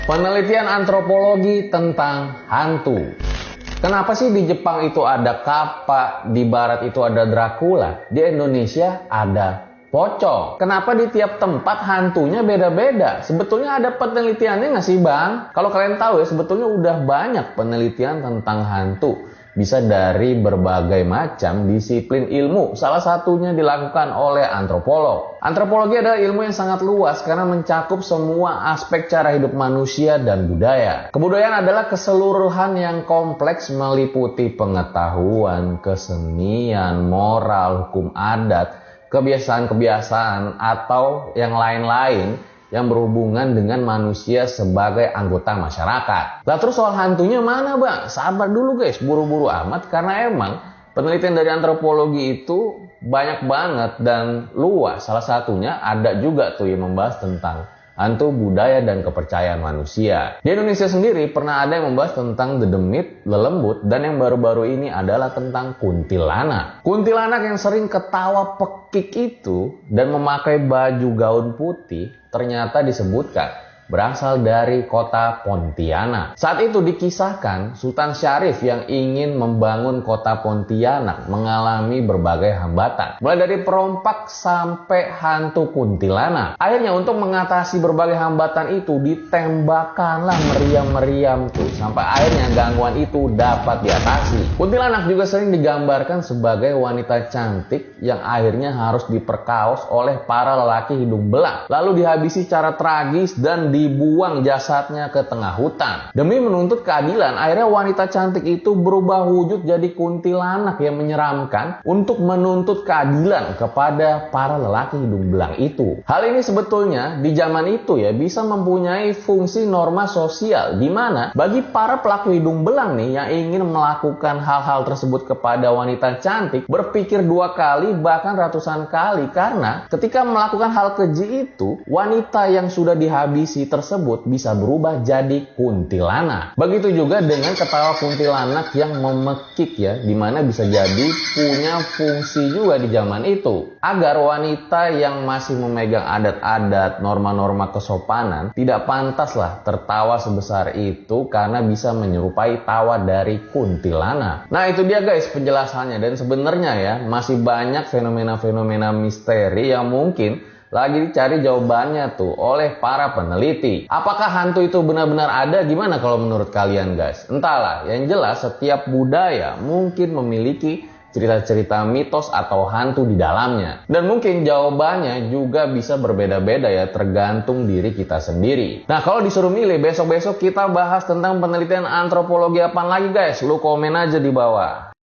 Penelitian antropologi tentang hantu. Kenapa sih di Jepang itu ada kappa, di Barat itu ada Dracula, di Indonesia ada pocong? Kenapa di tiap tempat hantunya beda-beda? Sebetulnya ada penelitiannya nggak sih Bang? Kalau kalian tahu ya, sebetulnya udah banyak penelitian tentang hantu. Bisa dari berbagai macam disiplin ilmu. Salah satunya dilakukan oleh antropolog. Antropologi adalah ilmu yang sangat luas karena mencakup semua aspek cara hidup manusia dan budaya. Kebudayaan adalah keseluruhan yang kompleks meliputi pengetahuan, kesenian, moral, hukum adat, kebiasaan-kebiasaan atau yang lain-lain yang berhubungan dengan manusia sebagai anggota masyarakat. Lah terus soal hantunya mana Bang? Sabar dulu guys, buru-buru amat karena emang penelitian dari antropologi itu banyak banget dan luas. Salah satunya ada juga tuh yang membahas tentang hantu, budaya, dan kepercayaan manusia. Di Indonesia sendiri pernah ada yang membahas tentang dedemit, lelembut, dan yang baru-baru ini adalah tentang kuntilanak. Kuntilanak yang sering ketawa pekik itu dan memakai baju gaun putih ternyata disebutkan berasal dari kota Pontianak. Saat itu dikisahkan Sultan Syarif yang ingin membangun kota Pontianak mengalami berbagai hambatan. Mulai dari perompak sampai hantu kuntilanak. Akhirnya untuk mengatasi berbagai hambatan itu ditembakkanlah meriam-meriam tuh. Sampai akhirnya gangguan itu dapat diatasi. Kuntilanak juga sering digambarkan sebagai wanita cantik yang akhirnya harus diperkaos oleh para lelaki hidung belang. Lalu dihabisi secara tragis dan dibuang jasadnya ke tengah hutan. Demi menuntut keadilan, akhirnya wanita cantik itu berubah wujud jadi kuntilanak yang menyeramkan untuk menuntut keadilan kepada para lelaki hidung belang itu. Hal ini sebetulnya di zaman itu ya bisa mempunyai fungsi norma sosial di mana bagi para pelaku hidung belang nih yang ingin melakukan hal-hal tersebut kepada wanita cantik berpikir dua kali bahkan ratusan kali karena ketika melakukan hal keji itu wanita yang sudah dihabisi tersebut bisa berubah jadi kuntilanak. Begitu juga dengan ketawa kuntilanak yang memekik ya, dimana bisa jadi punya fungsi juga di zaman itu. Agar wanita yang masih memegang adat-adat, norma-norma kesopanan tidak pantaslah tertawa sebesar itu karena bisa menyerupai tawa dari kuntilanak. Nah itu dia guys penjelasannya, dan sebenarnya ya masih banyak fenomena-fenomena misteri yang mungkin lagi dicari jawabannya tuh oleh para peneliti. Apakah hantu itu benar-benar ada? Gimana kalau menurut kalian guys? Entahlah, yang jelas setiap budaya mungkin memiliki cerita-cerita mitos atau hantu di dalamnya. Dan mungkin jawabannya juga bisa berbeda-beda ya, tergantung diri kita sendiri. Nah kalau disuruh milih, besok-besok kita bahas tentang penelitian antropologi apa lagi guys? Lu komen aja di bawah.